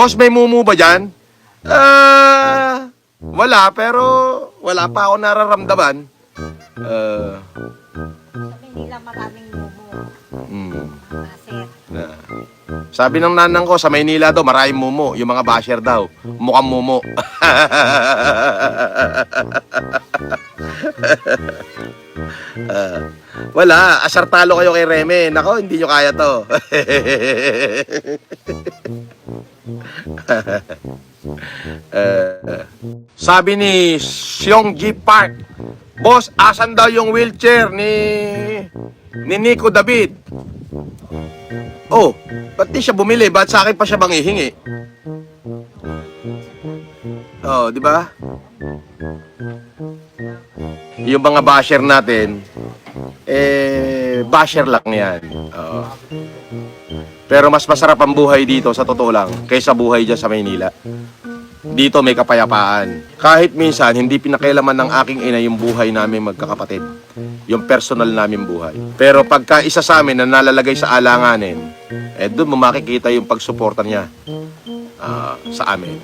Boss, may mumu ba dyan? Wala, pero wala pa ako nararamdaman. Sabi nila maraming mumu. Sir. Sabi ng nanang ko, sa Maynila daw, maraming mumu. Yung mga basher daw, mukhang mumu. Wala, asartalo kayo kay Reme. Nako, hindi nyo kaya to. Sabi ni Seongji Park, boss, asan daw yung wheelchair ni Nico David? Oh, ba't di siya bumili? Ba't sa akin pa siya manghihingi? Oh, di ba? Yung mga basher natin, basher lang yan. Oo. Pero mas masarap ang buhay dito, sa totoo lang, kaysa buhay dyan sa Maynila. Dito may kapayapaan. Kahit minsan, hindi pinakialaman ng aking ina yung buhay namin magkakapatid. Yung personal namin buhay. Pero pagka isa sa amin na nalalagay sa alanganin, doon mo makikita yung pagsuporta niya sa amin.